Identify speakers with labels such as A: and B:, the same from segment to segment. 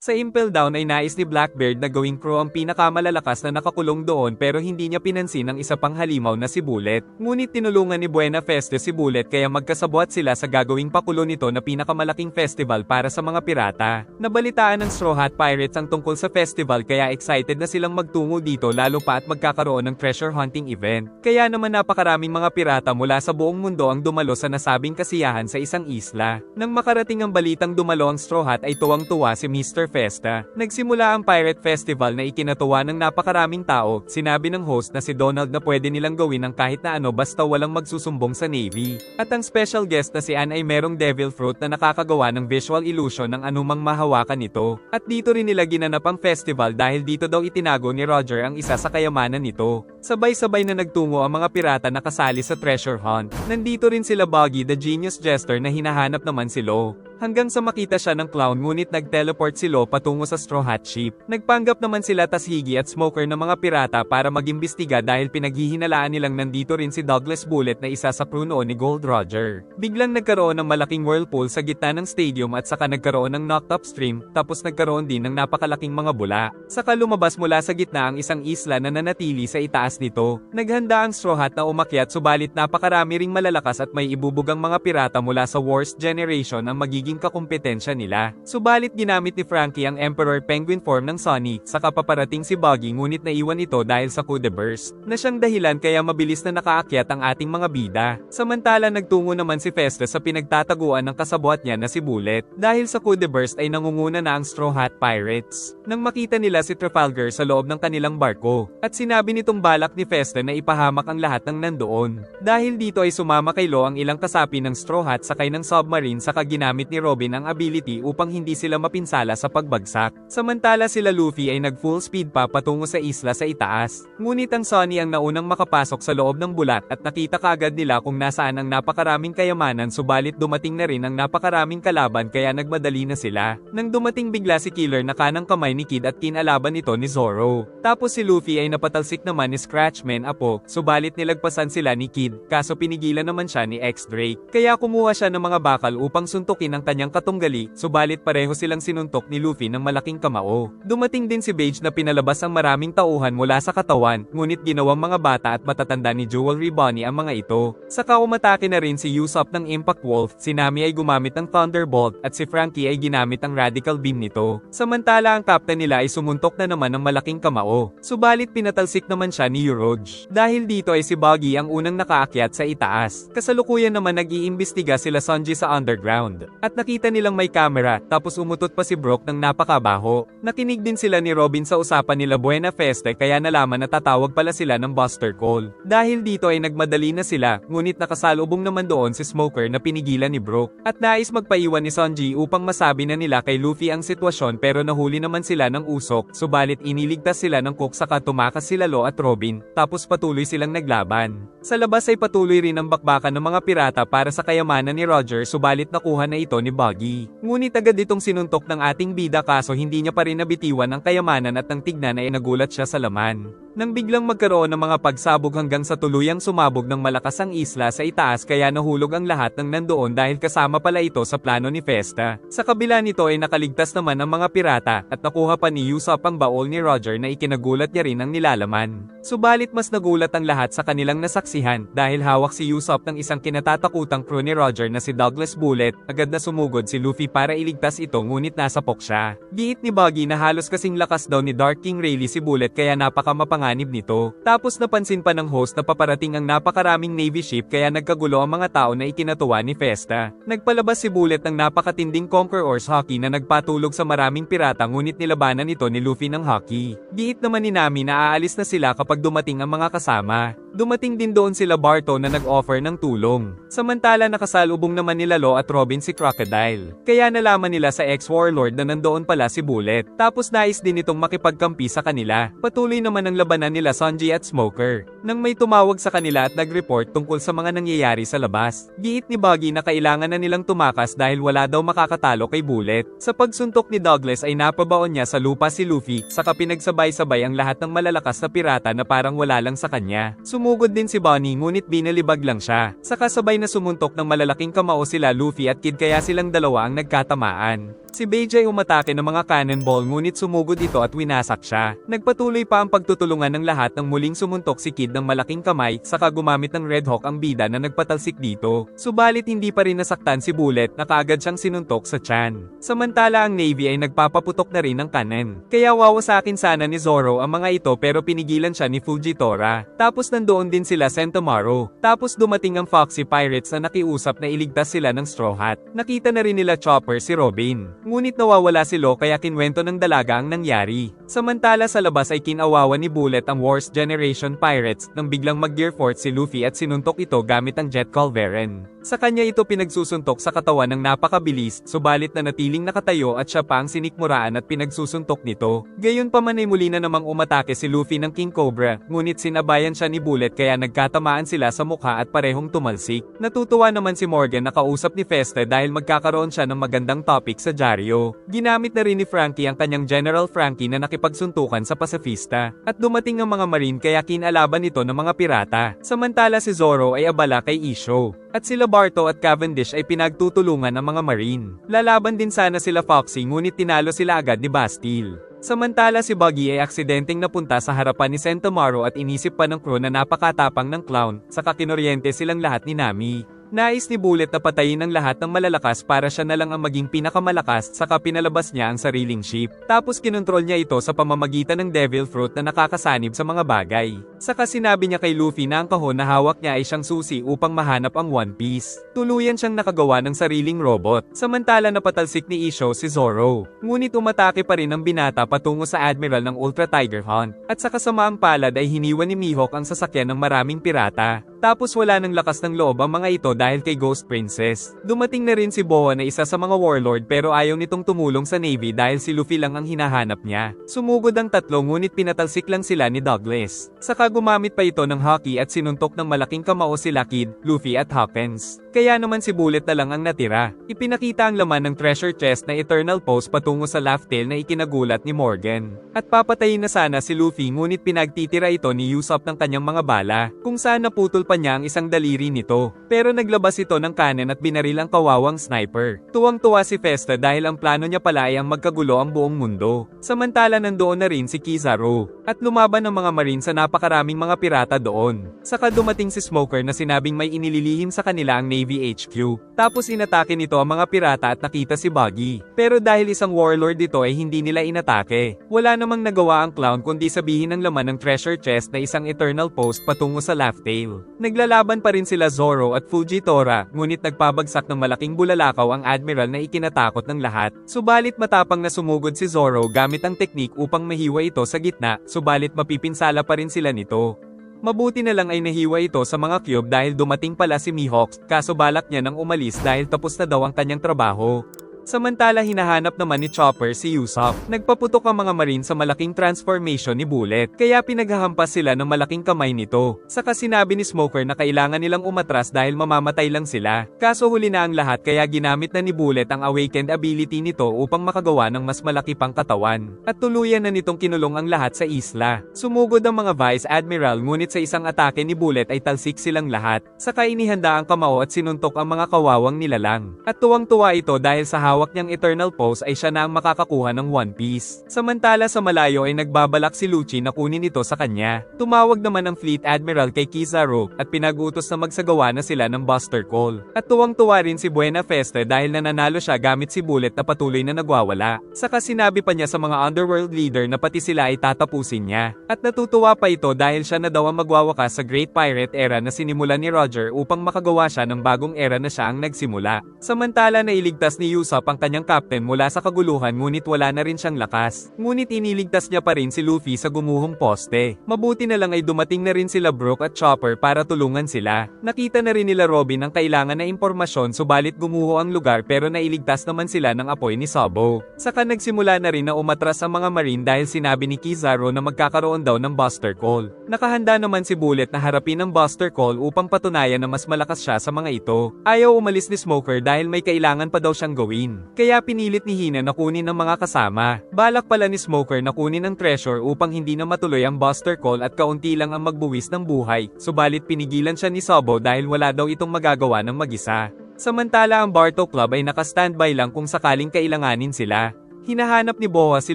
A: Sa Impel Down ay nais ni Blackbeard na gawing crew ang pinakamalalakas na nakakulong doon pero hindi niya pinansin ang isa pang halimaw na si Bullet. Ngunit tinulungan ni Buena Feste si Bullet kaya magkasabwat sila sa gagawing pakulo nito na pinakamalaking festival para sa mga pirata. Nabalitaan ng Straw Hat Pirates ang tungkol sa festival kaya excited na silang magtungo dito lalo pa at magkakaroon ng treasure hunting event. Kaya naman napakaraming mga pirata mula sa buong mundo ang dumalo sa nasabing kasiyahan sa isang isla. Nang makarating ang balitang dumalo ang Straw Hat ay tuwang-tuwa si Mr. Festa. Nagsimula ang Pirate Festival na ikinatuwa ng napakaraming tao. Sinabi ng host na si Donald na pwede nilang gawin ang kahit na ano basta walang magsusumbong sa Navy. At ang special guest na si Anne ay merong devil fruit na nakakagawa ng visual illusion ng anumang mahawakan nito. At dito rin nila ginanap ang festival dahil dito daw itinago ni Roger ang isa sa kayamanan nito. Sabay-sabay na nagtungo ang mga pirata na kasali sa treasure hunt. Nandito rin sila Buggy the Genius Jester na hinahanap naman si Lo. Hanggang sa makita siya ng clown ngunit nag-teleport si Lo patungo sa Straw Hat Ship. Nagpanggap naman sila Tashigi at Smoker ng mga pirata para mag-imbestiga dahil pinaghihinalaan nilang nandito rin si Douglas Bullet na isa sa crew noon ni Gold Roger. Biglang nagkaroon ng malaking whirlpool sa gitna ng stadium at saka nagkaroon ng knocked up stream tapos nagkaroon din ng napakalaking mga bula. Saka lumabas mula sa gitna ang isang isla na nanatili sa itaas nito. Naghanda ang Straw Hat na umakyat subalit napakarami ring malalakas at may ibubugang mga pirata mula sa worst generation ang magiging kakumpetensya nila. Subalit ginamit ni Frankie ang Emperor Penguin form ng Sonic, saka paparating si Buggy ngunit naiwan ito dahil sa coup de burst, na siyang dahilan kaya mabilis na nakaakyat ang ating mga bida. Samantala nagtungo naman si Festa sa pinagtataguan ng kasabwat niya na si Bullet. Dahil sa coup de burst ay nangunguna na ang Straw Hat Pirates. Nang makita nila si Trafalgar sa loob ng kanilang barko, at sinabi nitong balak ni Festa na ipahamak ang lahat ng nandoon. Dahil dito ay sumama kay Lo ang ilang kasapi ng Straw Hat sakay ng submarine saka ginamit ni Robin ang ability upang hindi sila mapinsala sa pagbagsak. Samantala sila Luffy ay nag-full speed pa patungo sa isla sa itaas. Ngunit ang Sunny ang naunang makapasok sa loob ng bulat at nakita kaagad nila kung nasaan ang napakaraming kayamanan subalit dumating na rin ang napakaraming kalaban kaya nagmadali na sila. Nang dumating bigla si Killer na kanang kamay ni Kid at kinalaban ito ni Zoro. Tapos si Luffy ay napatalsik naman ni Scratchman Apo, subalit nilagpasan sila ni Kid, kaso pinigilan naman siya ni X-Drake. Kaya kumuha siya ng mga bakal upang suntukin ang kanyang katunggali, subalit pareho silang sinuntok ni Luffy ng malaking kamao. Dumating din si Bege na pinalabas ang maraming tauhan mula sa katawan, ngunit ginawang mga bata at matatanda ni Jewelry Bonnie ang mga ito. Saka umatake na rin si Usopp ng Impact Wolf, si Nami ay gumamit ng Thunderbolt, at si Frankie ay ginamit ang Radical Beam nito. Samantala ang captain nila ay sumuntok na naman ng malaking kamao, subalit pinatalsik naman siya ni Uroge. Dahil dito ay si Buggy ang unang nakaakyat sa itaas. Kasalukuyan naman nag-iimbestiga sila Sanji sa underground. At nakita nilang may camera, tapos umutot pa si Brook ng napakabaho. Nakinig din sila ni Robin sa usapan nila Buena Feste kaya nalaman na tatawag pala sila ng Buster Call. Dahil dito ay nagmadali na sila, ngunit nakasalubong naman doon si Smoker na pinigilan ni Brook. At nais magpaiwan ni Sanji upang masabi na nila kay Luffy ang sitwasyon pero nahuli naman sila ng usok, subalit iniligtas sila ng Cook saka tumakas sila Lo at Robin, tapos patuloy silang naglaban. Sa labas ay patuloy rin ang bakbakan ng mga pirata para sa kayamanan ni Roger subalit nakuha na ito ni Buggy. Ngunit agad itong sinuntok ng ating bida kaso hindi niya pa rin nabitiwan ang kayamanan at nang tignan ay nagulat siya sa laman. Nang biglang magkaroon ng mga pagsabog hanggang sa tuluyang sumabog ng malakas ang isla sa itaas kaya nahulog ang lahat ng nandoon dahil kasama pala ito sa plano ni Festa. Sa kabila nito ay nakaligtas naman ang mga pirata at nakuha pa ni Usopp ang baol ni Roger na ikinagulat niya rin ang nilalaman. Subalit mas nagulat ang lahat sa kanilang nasaksihan dahil hawak si Usopp ng isang kinatatakutang crew ni Roger na si Douglas Bullet. Agad na sumugod si Luffy para iligtas ito ngunit nasapok siya. Giit ni Buggy na halos kasing lakas daw ni Dark King Rayleigh si Bullet kaya napakamapanganib nito. Tapos napansin pa ng host na paparating ang napakaraming Navy ship kaya nagkagulo ang mga tao na ikinatuwa ni Festa. Nagpalabas si Bullet ng napakatinding Conqueror's Haki na nagpatulog sa maraming pirata ngunit nilabanan ito ni Luffy ng Haki. Giit naman ni Nami na aalis na sila kapag dumating ang mga kasama. Dumating din doon sila Barto na nag-offer ng tulong. Samantala nakasalubong naman nila Lo at Robin si Crocodile. Kaya nalaman nila sa ex-warlord na nandoon pala si Bullet. Tapos nais din itong makipagkampi sa kanila. Patuloy naman ang labanan nila Sanji at Smoker. Nang may tumawag sa kanila at nag-report tungkol sa mga nangyayari sa labas. Giit ni Buggy na kailangan na nilang tumakas dahil wala daw makakatalo kay Bullet. Sa pagsuntok ni Douglas ay napabaon niya sa lupa si Luffy, saka pinagsabay-sabay ang lahat ng malalakas na pirata na parang wala lang sa kanya. Sumugod din si Bonnie ngunit binalibag lang siya. Saka sabay na sumuntok ng malalaking kamao sila Luffy at Kid kaya silang dalawa ang nagkatamaan. Si Beijing ay umatake ng mga cannonball ngunit sumugod ito at winasak siya. Nagpatuloy pa ang pagtutulungan ng lahat nang muling sumuntok si Kid ng malaking kamay, saka gumamit ng Red Hawk ang bida na nagpatalsik dito. Subalit hindi pa rin nasaktan si Bullet na kaagad siyang sinuntok sa tiyan. Samantala ang Navy ay nagpapaputok na rin ng cannon. Kaya wawasakin sana ni Zoro ang mga ito pero pinigilan siya ni Fujitora. Tapos nandoon din sila Sentomaru. Tapos dumating ang Foxy Pirates na nakiusap na iligtas sila ng Straw Hat. Nakita na rin nila Chopper si Robin. Ngunit nawawala si Lo kaya kinwento ng dalaga ang nangyari. Samantala sa labas ay kinawawa ni Bullet ang Wars Generation Pirates nang biglang mag-gear fort si Luffy at sinuntok ito gamit ang Jet Culverin. Sa kanya ito pinagsusuntok sa katawan ng napakabilis, subalit na natiling nakatayo at siya pa ang sinikmuraan at pinagsusuntok nito. Gayunpaman ay muli na namang umatake si Luffy ng King Cobra, ngunit sinabayan siya ni Bullet kaya nagkatamaan sila sa mukha at parehong tumalsik. Natutuwa naman si Morgan na kausap ni Feste dahil magkakaroon siya ng magandang topic sa dyaryo. Ginamit na rin ni Frankie ang kanyang General Frankie na nakipagsuntukan sa pasifista. At dumating ang mga marine kaya kinalaban ito ng mga pirata. Samantala si Zoro ay abala kay Isho. At sila Barto at Cavendish ay pinagtutulungan ng mga marine. Lalaban din sana sila Foxy ngunit tinalo sila agad ni Bastille. Samantala si Buggy ay aksidenteng napunta sa harapan ni Sentomaru at inisip pa ng crew na napakatapang ng clown, saka kinoryente silang lahat ni Nami. Nais ni Bullet na patayin ang lahat ng malalakas para siya na lang ang maging pinakamalakas, saka pinalabas niya ang sariling ship. Tapos kinontrol niya ito sa pamamagitan ng Devil Fruit na nakakasanib sa mga bagay. Saka sinabi niya kay Luffy na ang kahon na hawak niya ay siyang susi upang mahanap ang One Piece. Tuluyan siyang nakagawa ng sariling robot. Samantala napatalsik ni Isho si Zoro. Ngunit umatake pa rin ang binata patungo sa Admiral ng Ultra Tiger Hunt. At sa kasamaang palad ay hiniwan ni Mihawk ang sasakyan ng maraming pirata. Tapos wala ng lakas ng loob ang mga ito dahil kay Ghost Princess. Dumating na rin si Boa na isa sa mga warlord pero ayaw nitong tumulong sa Navy dahil si Luffy lang ang hinahanap niya. Sumugod ang tatlo ngunit pinatalsik lang sila ni Douglas. Saka gumamit pa ito ng hockey at sinuntok ng malaking kamao sila Kid, Luffy at Hawkins. Kaya naman si Bullet na lang ang natira. Ipinakita ang laman ng treasure chest na Eternal Post patungo sa Laugh Tale na ikinagulat ni Morgan. At papatayin na sana si Luffy ngunit pinagtitira ito ni Usopp ng kanyang mga bala, kung saan naputol pa niya ang isang daliri nito. Pero naglabas ito ng cannon at binaril ang kawawang sniper. Tuwang-tuwa si Festa dahil ang plano niya pala ay ang magkagulo ang buong mundo. Samantala nandoon na rin si Kizaru. At lumaban ang mga marine sa napakaraming mga pirata doon. Saka dumating si Smoker na sinabing may inililihim sa kanila ang Navy HQ. Tapos inatake nito ang mga pirata at nakita si Buggy. Pero dahil isang warlord ito ay hindi nila inatake. Wala namang nagawa ang clown kundi sabihin ang laman ng treasure chest na isang Eternal Post patungo sa Laugh Tale. Naglalaban pa rin sila Zoro at Fujitora, ngunit nagpabagsak ng malaking bulalakaw ang Admiral na ikinatakot ng lahat. Subalit matapang na sumugod si Zoro gamit ang teknik upang mahiwa ito sa gitna, subalit mapipinsala pa rin sila nito. Mabuti na lang ay nahiwa ito sa mga cube dahil dumating pala si Mihawk, kaso balak niya nang umalis dahil tapos na daw ang kanyang trabaho. Samantala hinahanap naman ni Chopper si Usopp. Nagpaputok ang mga marine sa malaking transformation ni Bullet, kaya pinaghahampas sila ng malaking kamay nito. Saka sinabi ni Smoker na kailangan nilang umatras dahil mamamatay lang sila. Kaso huli na ang lahat kaya ginamit na ni Bullet ang awakened ability nito upang makagawa ng mas malaki pang katawan. At tuluyan na nitong kinulong ang lahat sa isla. Sumugod ang mga Vice Admiral ngunit sa isang atake ni Bullet ay talsik silang lahat. Saka inihanda ang kamao at sinuntok ang mga kawawang nilalang. At tuwang-tuwa ito dahil sa hawak niyang Eternal Post ay siya na ang makakakuha ng One Piece. Samantala sa malayo ay nagbabalak si Lucci na kunin ito sa kanya. Tumawag naman ang Fleet Admiral kay Kizaru at pinag-utos na magsagawa na sila ng Buster Call. At tuwang-tuwa rin si Buena Feste dahil nananalo siya gamit si Bullet na patuloy na nagwawala. Saka sinabi pa niya sa mga underworld leader na pati sila ay tatapusin niya. At natutuwa pa ito dahil siya na daw ang magwawakas sa Great Pirate Era na sinimula ni Roger upang makagawa siya ng bagong era na siya ang nagsimula. Samantala nailigtas ni Usopp ang kanyang captain mula sa kaguluhan ngunit wala na rin siyang lakas. Ngunit iniligtas niya pa rin si Luffy sa gumuhong poste. Mabuti na lang ay dumating na rin sila Brook at Chopper para tulungan sila. Nakita na rin nila Robin ang kailangan na impormasyon subalit gumuho ang lugar pero nailigtas naman sila ng apoy ni Sabo. Saka nagsimula na rin na umatras ang mga marine dahil sinabi ni Kizaru na magkakaroon daw ng Buster Call. Nakahanda naman si Bullet na harapin ang Buster Call upang patunayan na mas malakas siya sa mga ito. Ayaw umalis ni Smoker dahil may kailangan pa daw siyang gawin. Kaya pinilit ni Hina na kunin ng mga kasama. Balak pala ni Smoker na kunin ang treasure upang hindi na matuloy ang Buster Call at kaunti lang ang magbuwis ng buhay, subalit pinigilan siya ni Sabo dahil wala daw itong magagawa ng mag-isa. Samantala ang Barto Club ay naka-standby lang kung sakaling kailanganin sila. Hinahanap ni Boa si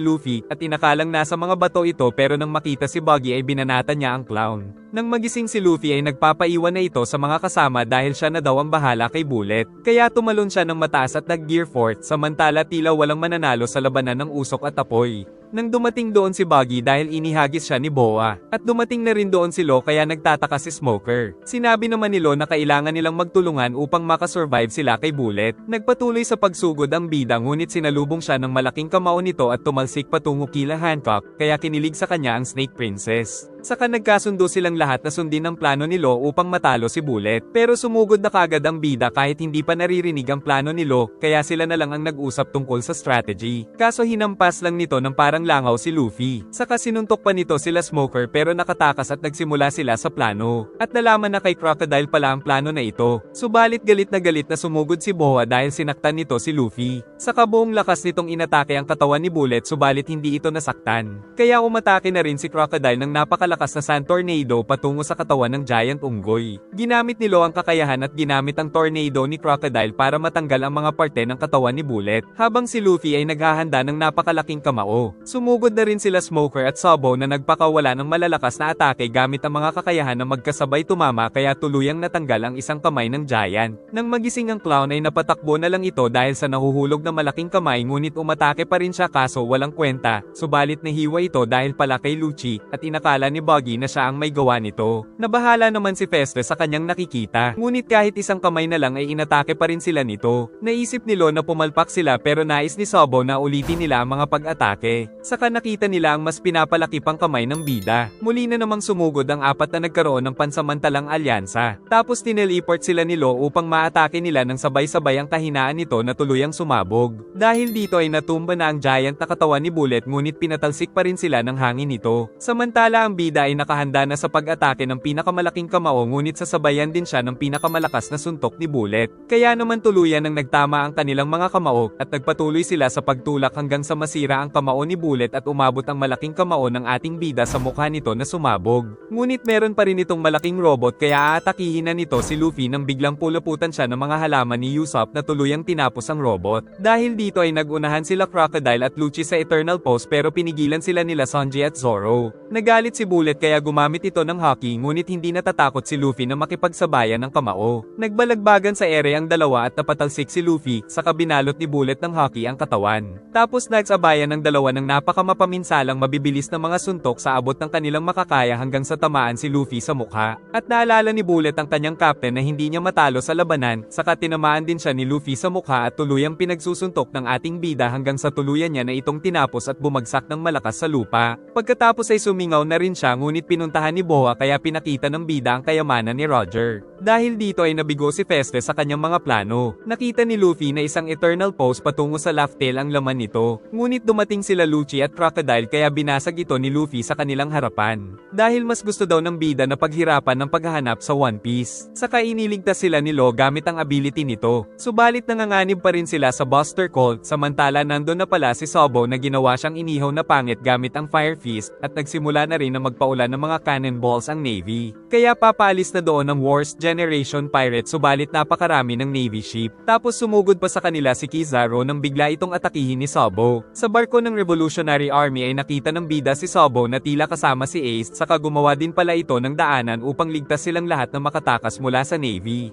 A: Luffy at inakalang nasa mga bato ito pero nang makita si Buggy ay binanata niya ang clown. Nang magising si Luffy ay nagpapaiwan na ito sa mga kasama dahil siya na daw ang bahala kay Bullet. Kaya tumalon siya ng mataas at nag-gear fort samantala tila walang mananalo sa labanan ng usok at apoy. Nang dumating doon si Buggy dahil inihagis siya ni Boa, at dumating na rin doon si Lo kaya nagtataka si Smoker. Sinabi naman ni Lo na kailangan nilang magtulungan upang makasurvive sila kay Bullet. Nagpatuloy sa pagsugod ang bida ngunit sinalubong siya ng malaking kamao nito at tumalsik patungo kila Hancock, kaya kinilig sa kanya ang Snake Princess. Saka nagkasundo silang lahat na sundin ang plano ni Lo upang matalo si Bullet. Pero sumugod na kagad ang bida kahit hindi pa naririnig ang plano ni Lo, kaya sila na lang ang nag-usap tungkol sa strategy. Kaso hinampas lang nito ng parang langaw si Luffy. Saka sinuntok pa nito sila Smoker pero nakatakas at nagsimula sila sa plano. At nalaman na kay Crocodile pala ang plano na ito. Subalit galit na sumugod si Boa dahil sinaktan nito si Luffy. Saka buong lakas nitong inatake ang katawan ni Bullet subalit hindi ito nasaktan. Kaya umatake na rin si Crocodile ng napakalakas na Sand Tornado patungo sa katawan ng Giant Unggoy. Ginamit ni Lo ang kakayahan at ginamit ang tornado ni Crocodile para matanggal ang mga parte ng katawan ni Bullet. Habang si Luffy ay naghahanda ng napakalaking kamao. Sumugod na rin sila Smoker at Sabo na nagpakawala ng malalakas na atake gamit ang mga kakayahan na magkasabay tumama kaya tuluyang natanggal ang isang kamay ng Giant. Nang magising ang clown ay napatakbo na lang ito dahil sa nahuhulog na malaking kamay ngunit umatake pa rin siya kaso walang kwenta, subalit nahiwa ito dahil pala kay Lucci at inakala ni Buggy na siya ang may gawa nito. Nabahala naman si Festus sa kanyang nakikita, ngunit kahit isang kamay na lang ay inatake pa rin sila nito. Naisip ni Lo na pumalpak sila pero nais ni Sabo na ulitin nila ang mga pag-atake. Saka nakita nila ang mas pinapalaki pang kamay ng bida. Muli na namang sumugod ang apat na nagkaroon ng pansamantalang alyansa. Tapos tineliport sila ni Lo upang maatake nila ng sabay-sabay ang kahinaan nito na tuluyang sumabog. Dahil dito ay natumba na ang giant na katawan ni Bullet ngunit pinatalsik pa rin sila ng hangin nito. Samantala ang bida ay nakahanda na sa pag-atake ng pinakamalaking kamao ngunit sasabayan din siya ng pinakamalakas na suntok ni Bullet. Kaya naman tuluyan nang nagtama ang kanilang mga kamao at nagpatuloy sila sa pagtulak hanggang sa masira ang kamao ni Bullet at umabot ang malaking kamao ng ating bida sa mukha nito na sumabog. Ngunit meron pa rin itong malaking robot kaya aatakihin na nito si Luffy nang biglang pulaputan siya ng mga halaman ni Usopp na tuluyang tinapos ang robot. Dahil dito ay nagunahan sila Crocodile at Lucci sa Eternal Pose pero pinigilan sila nila Sanji at Zoro. Nagalit si Bullet kaya gumamit ito ng haki ngunit hindi natatakot si Luffy na makipagsabayan ng kamao. Nagbalagbagan sa ere ang dalawa at napatalsik si Luffy sa kabinalot ni Bullet ng haki ang katawan. Tapos nagsabayan ng dalawa ng napakamapaminsalang mabibilis na mga suntok sa abot ng kanilang makakaya hanggang sa tamaan si Luffy sa mukha. At naalala ni Bullet ang kanyang captain na hindi niya matalo sa labanan, saka tinamaan din siya ni Luffy sa mukha at tuluyang pinagsusuntok ng ating bida hanggang sa tuluyan niya na itong tinapos at bumagsak ng malakas sa lupa. Pagkatapos ay sumingaw na rin siya ngunit pinuntahan ni Boa kaya pinakita ng bida ang kayamanan ni Roger. Dahil dito ay nabigo si Festus sa kanyang mga plano. Nakita ni Luffy na isang Eternal Pose patungo sa Laugh Tale ang laman nito. Ngunit dumating sila Lucci at Crocodile kaya binasag ito ni Luffy sa kanilang harapan. Dahil mas gusto daw ng bida na paghirapan ng paghahanap sa One Piece. Saka iniligtas sila ni Lo gamit ang ability nito. Subalit nanganganib pa rin sila sa Buster Colt samantala nandun na pala si Sabo na ginawa siyang inihaw na pangit gamit ang Fire Fist at nagsimula na rin na magpaulan ng mga cannonballs ang Navy. Kaya papaalis na doon ang Worst Generation Pirate subalit napakarami ng Navy ship. Tapos sumugod pa sa kanila si Kizaru nang bigla itong atakihin ni Sabo. Sa barko ng Revolutionary Army ay nakita ng bida si Sabo na tila kasama si Ace saka gumawa din pala ito ng daanan upang ligtas silang lahat na makatakas mula sa Navy.